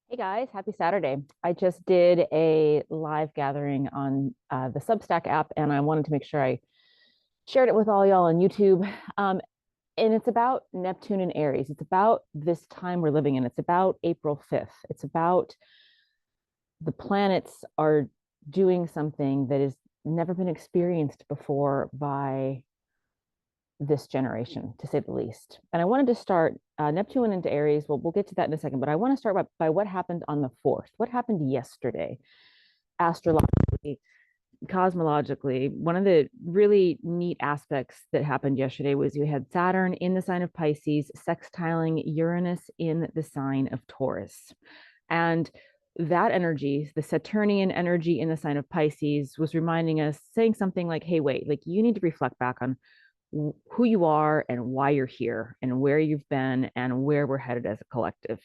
Hey guys, happy Saturday. I just did a live gathering on the Substack app, and I wanted to make sure I shared it with all y'all on YouTube. Um, and it's about Neptune and Aries. It's about this time we're living in. It's about April 5th. It's about the planets are doing something that has never been experienced before by this generation, to say the least. And I wanted to start Neptune went into Aries. Well, we'll get to that in a second, but I want to start by what happened on the 4th. What happened yesterday, astrologically, cosmologically? One of the really neat aspects that happened yesterday was you had Saturn in the sign of Pisces, sextiling Uranus in the sign of Taurus. And that energy, the Saturnian energy in the sign of Pisces, was reminding us, saying something like, hey, wait, like you need to reflect back on who you are and why you're here and where you've been and where we're headed as a collective.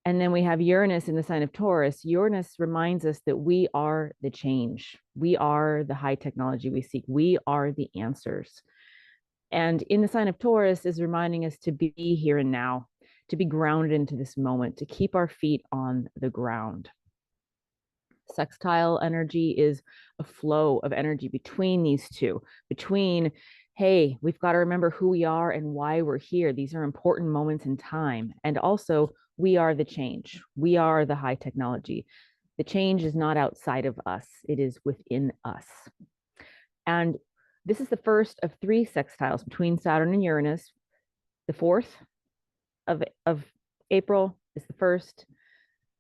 And then we have Uranus in the sign of Taurus. Uranus reminds us that we are the change. We are the high technology we seek. We are the answers. And in the sign of Taurus is reminding us to be here and now, to be grounded into this moment, to keep our feet on the ground. Sextile energy is a flow of energy between these two, between, hey, we've got to remember who we are and why we're here. These are important moments in time. And also, we are the change. We are the high technology. The change is not outside of us, it is within us. And this is the first of three sextiles between Saturn and Uranus. The 4th of April is the first.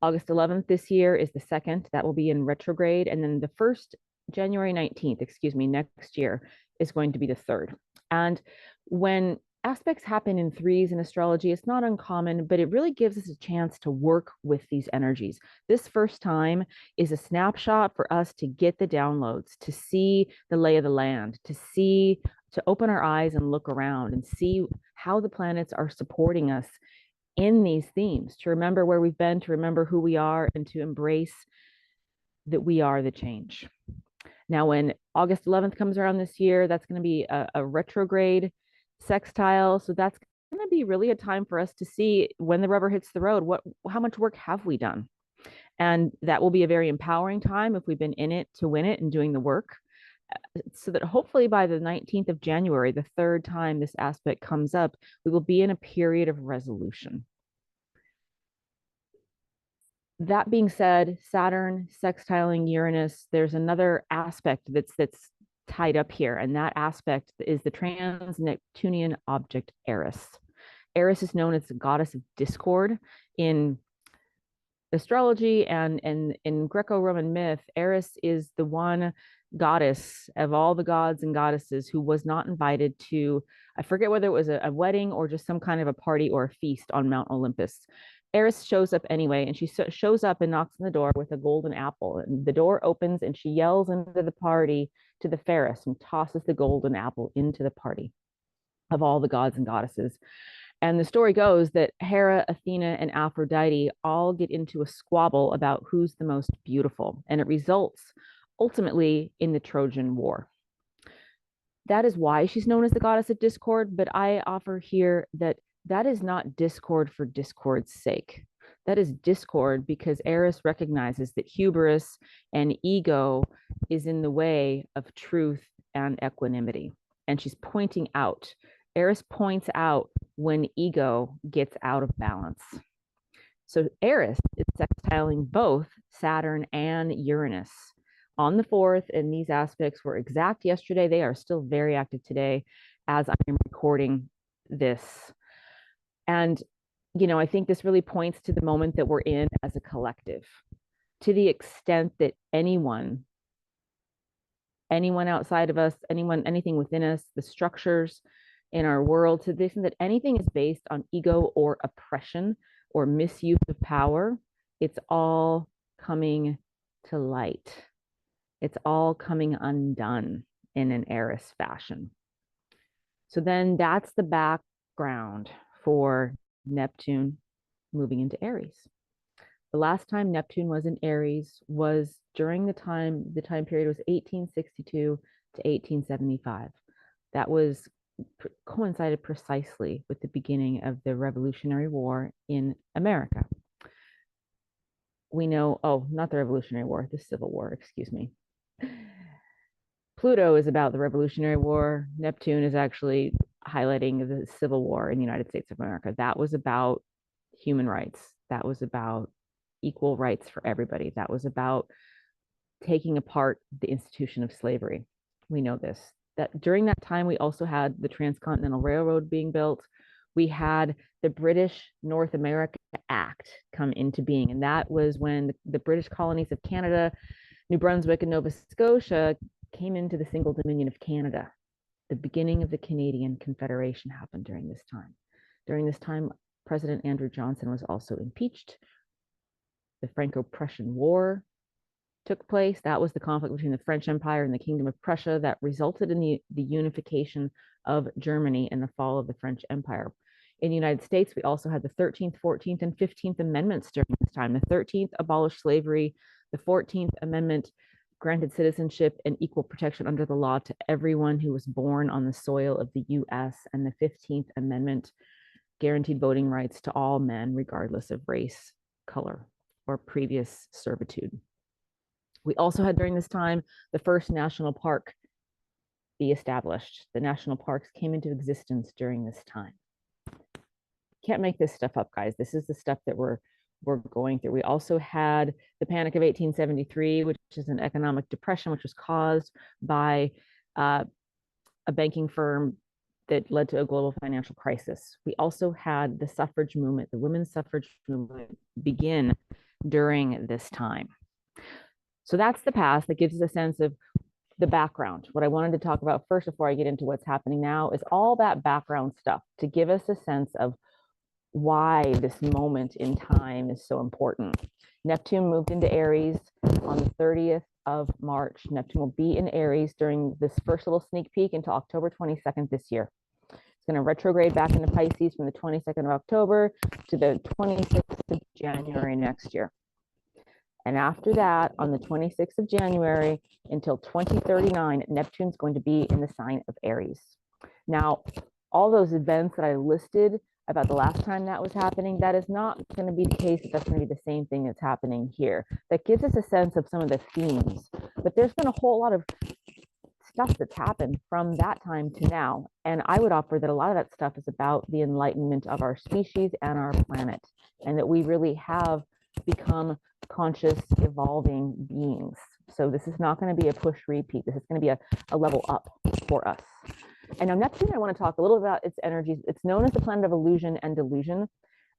August 11th this year is the second. That will be in retrograde. And then the first, January 19th, excuse me, next year is going to be the third. And when aspects happen in threes in astrology, it's not uncommon, but it really gives us a chance to work with these energies. This first time is a snapshot for us to get the downloads, to see the lay of the land, to open our eyes and look around and see how the planets are supporting us in these themes, to remember where we've been, to remember who we are, and to embrace that we are the change. Now, when August 11th comes around this year, that's going to be a retrograde sextile. So that's going to be really a time for us to see when the rubber hits the road, how much work have we done? And that will be a very empowering time if we've been in it to win it and doing the work. So that hopefully by the 19th of January, the third time this aspect comes up, we will be in a period of resolution. That being said, Saturn sextiling Uranus, there's another aspect that's tied up here, and that aspect is the trans-Neptunian object Eris. Eris is known as the goddess of discord in astrology and in Greco-Roman myth. Eris is the one goddess of all the gods and goddesses who was not invited to, I forget whether it was a wedding or just some kind of a party or a feast on Mount Olympus. Eris shows up anyway, and she shows up and knocks on the door with a golden apple. And the door opens, and she yells into the party to the fairest and tosses the golden apple into the party of all the gods and goddesses. And the story goes that Hera, Athena, and Aphrodite all get into a squabble about who's the most beautiful, and it results ultimately in the Trojan War. That is why she's known as the goddess of discord, but I offer here that that is not discord for discord's sake. That is discord because Eris recognizes that hubris and ego is in the way of truth and equanimity. And she's pointing out, Eris points out when ego gets out of balance. So Eris is sextiling both Saturn and Uranus on the 4th, and these aspects were exact yesterday. They are still very active today as I am recording this. And, I think this really points to the moment that we're in as a collective. To the extent that anyone outside of us, anything within us, the structures in our world, to the extent that anything is based on ego or oppression or misuse of power, it's all coming to light. It's all coming undone in an Eris fashion. So then that's the background for Neptune moving into Aries. The last time Neptune was in Aries was during the time period was 1862 to 1875. That was coincided precisely with the beginning of the Revolutionary War in America. we know, oh, not the Revolutionary War, the Civil War, excuse me. Pluto is about the Revolutionary War. Neptune is actually highlighting the Civil War in the United States of America. That was about human rights. That was about equal rights for everybody. That was about taking apart the institution of slavery. We know this. That during that time, we also had the Transcontinental Railroad being built. We had the British North America Act come into being. And that was when the British colonies of Canada, New Brunswick, and Nova Scotia came into the single dominion of Canada. The beginning of the Canadian Confederation happened during this time. During this time, President Andrew Johnson was also impeached. The Franco-Prussian War took place. That was the conflict between the French Empire and the Kingdom of Prussia that resulted in the unification of Germany and the fall of the French Empire. In the United States, we also had the 13th, 14th, and 15th Amendments during this time. The 13th abolished slavery. The 14th Amendment granted citizenship and equal protection under the law to everyone who was born on the soil of the US. And the 15th Amendment guaranteed voting rights to all men, regardless of race, color, or previous servitude. We also had during this time the first national park be established. The national parks came into existence during this time. Can't make this stuff up, guys. This is the stuff that we're going through. We also had the Panic of 1873, which is an economic depression, which was caused by a banking firm that led to a global financial crisis. We also had the suffrage movement, the women's suffrage movement begin during this time. So that's the past. That gives us a sense of the background. What I wanted to talk about first before I get into what's happening now is all that background stuff to give us a sense of why this moment in time is so important. Neptune moved into Aries on the 30th of March. Neptune will be in Aries during this first little sneak peek until October 22nd this year. It's going to retrograde back into Pisces from the 22nd of October to the 26th of January next year. And after that, on the 26th of January until 2039, Neptune's going to be in the sign of Aries. Now, all those events that I listed about the last time that was happening, that is not going to be the case. That's going to be the same thing that's happening here. That gives us a sense of some of the themes. But there's been a whole lot of stuff that's happened from that time to now. And I would offer that a lot of that stuff is about the enlightenment of our species and our planet, and that we really have become conscious, evolving beings. So this is not going to be a push repeat. This is going to be a level up for us. And now Neptune, I want to talk a little about its energies. It's known as the planet of illusion and delusion.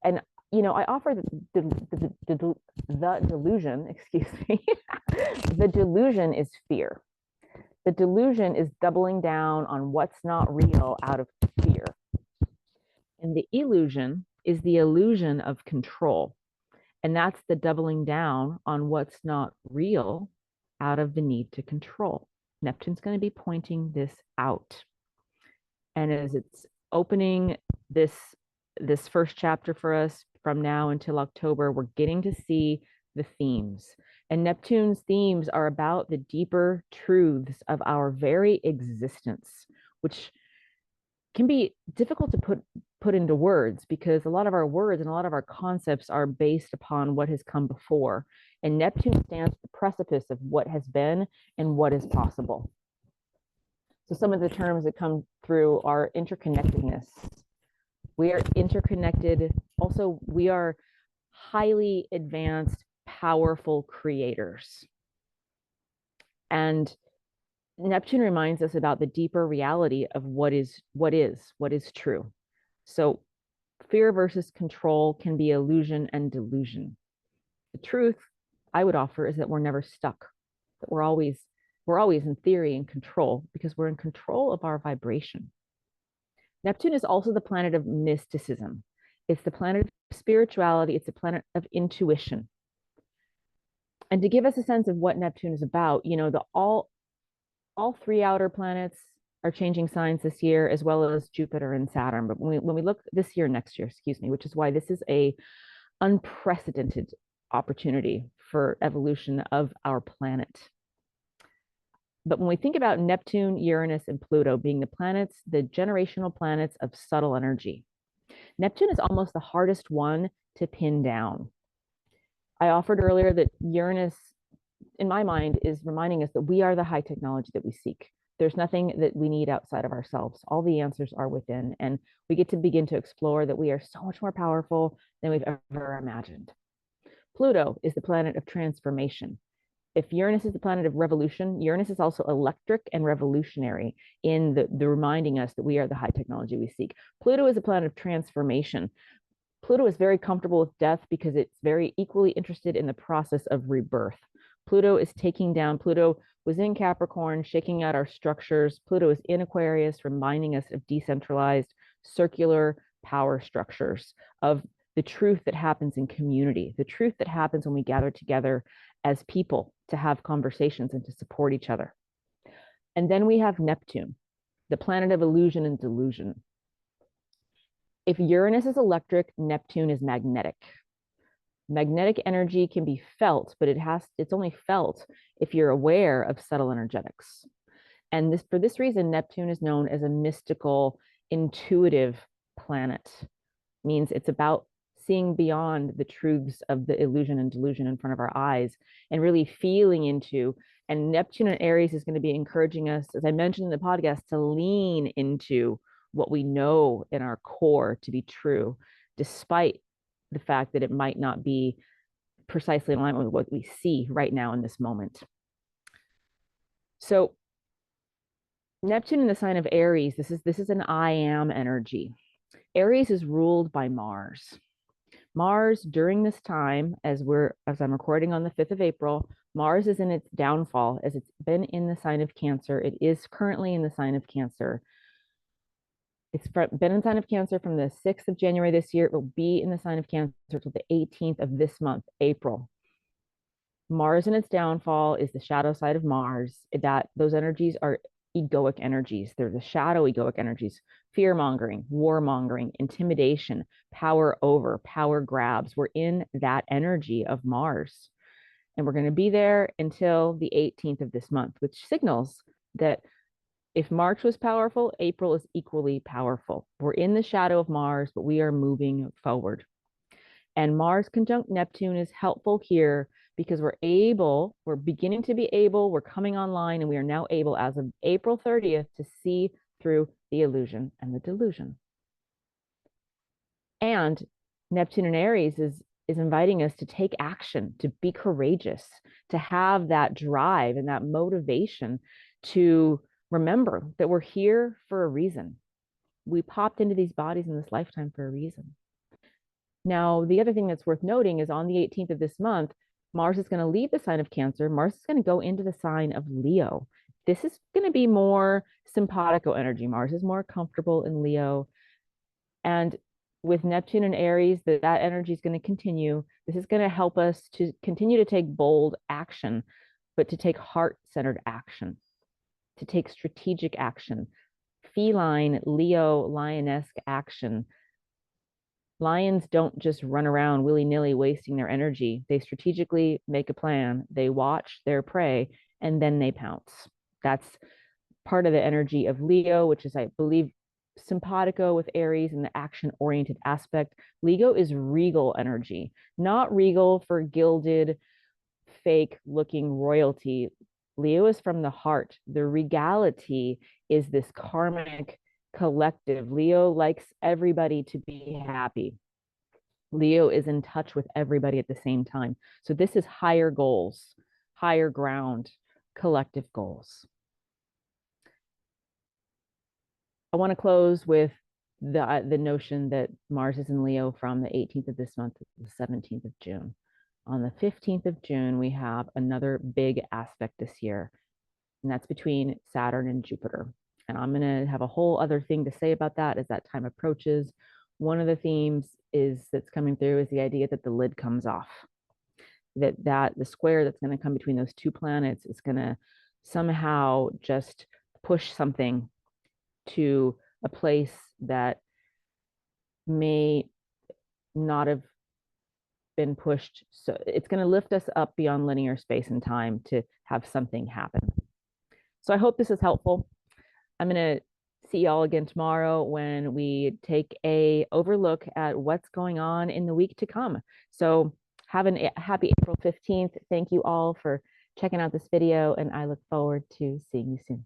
And, you know, I offer the delusion, excuse me. The delusion is fear. The delusion is doubling down on what's not real out of fear. And the illusion is the illusion of control. And that's the doubling down on what's not real out of the need to control. Neptune's going to be pointing this out. And as it's opening this first chapter for us from now until October, we're getting to see the themes. And Neptune's themes are about the deeper truths of our very existence, which can be difficult to put into words, because a lot of our words and a lot of our concepts are based upon what has come before. And Neptune stands at the precipice of what has been and what is possible. So some of the terms that come through are interconnectedness. We are interconnected. Also, we are highly advanced, powerful creators. And Neptune reminds us about the deeper reality of what is true. So fear versus control can be illusion and delusion. The truth I would offer is that we're never stuck, that we're always in theory in control, because we're in control of our vibration. Neptune is also the planet of mysticism. It's the planet of spirituality. It's the planet of intuition. And to give us a sense of what Neptune is about, you know, all three outer planets are changing signs this year, as well as Jupiter and Saturn. But when we look this year, next year, excuse me, which is why this is a unprecedented opportunity for evolution of our planet. But when we think about Neptune, Uranus, and Pluto being the planets, the generational planets of subtle energy, Neptune is almost the hardest one to pin down. I offered earlier that Uranus, in my mind, is reminding us that we are the high technology that we seek. There's nothing that we need outside of ourselves. All the answers are within, and we get to begin to explore that we are so much more powerful than we've ever imagined. Pluto is the planet of transformation. If Uranus is the planet of revolution, Uranus is also electric and revolutionary in the reminding us that we are the high technology we seek. Pluto is a planet of transformation. Pluto is very comfortable with death because it's very equally interested in the process of rebirth. Pluto is taking down, Pluto was in Capricorn, shaking out our structures. Pluto is in Aquarius, reminding us of decentralized circular power structures, of the truth that happens in community, the truth that happens when we gather together as people to have conversations and to support each other. And then we have Neptune, the planet of illusion and delusion. If Uranus is electric, Neptune is magnetic. Magnetic energy can be felt, but it's only felt if you're aware of subtle energetics. And for this reason, Neptune is known as a mystical, intuitive planet. It means it's about seeing beyond the truths of the illusion and delusion in front of our eyes and really feeling into. And Neptune and Aries is going to be encouraging us, as I mentioned in the podcast, to lean into what we know in our core to be true, despite the fact that it might not be precisely in line with what we see right now in this moment. So Neptune in the sign of Aries, this is an I am energy. Aries is ruled by Mars. Mars during this time, as I'm recording on the 5th of April, Mars is in its downfall as it's been in the sign of Cancer. It is currently in the sign of Cancer. It's been in the sign of Cancer from the 6th of January this year. It will be in the sign of Cancer till the 18th of this month, April. Mars in its downfall is the shadow side of Mars. Those energies are egoic energies. They're the shadow egoic energies: fear mongering, war mongering, intimidation, power over, power grabs. We're in that energy of Mars. And we're going to be there until the 18th of this month, which signals that if March was powerful, April is equally powerful. We're in the shadow of Mars, but we are moving forward. And Mars conjunct Neptune is helpful here because we're beginning to be able, we're coming online, and we are now able, as of April 30th, to see through the illusion and the delusion. And Neptune in Aries is inviting us to take action, to be courageous, to have that drive and that motivation to remember that we're here for a reason. We popped into these bodies in this lifetime for a reason. Now, the other thing that's worth noting is on the 18th of this month, Mars is going to leave the sign of Cancer. Mars is going to go into the sign of Leo. This is going to be more simpatico energy. Mars is more comfortable in Leo. And with Neptune and Aries, that energy is going to continue. This is going to help us to continue to take bold action, but to take heart-centered action, to take strategic action, feline, Leo, lionesque action. Lions don't just run around willy-nilly wasting their energy. They strategically make a plan. They watch their prey and then they pounce. That's part of the energy of Leo, which is, I believe, simpatico with Aries and the action-oriented aspect. Leo is regal energy, not regal for gilded, fake-looking royalty. Leo is from the heart. The regality is this karmic collective. Leo likes everybody to be happy. Leo is in touch with everybody at the same time. So this is higher goals, higher ground, collective goals. I want to close with the notion that Mars is in Leo from the 18th of this month to the 17th of June. On the 15th of June, we have another big aspect this year, and that's between Saturn and Jupiter. And I'm going to have a whole other thing to say about that as that time approaches. One of the themes that's coming through is the idea that the lid comes off, that the square that's going to come between those two planets is going to somehow just push something to a place that may not have been pushed. So it's going to lift us up beyond linear space and time to have something happen. So I hope this is helpful. I'm going to see y'all again tomorrow when we take a overlook at what's going on in the week to come. So have a happy April 15th. Thank you all for checking out this video, and I look forward to seeing you soon.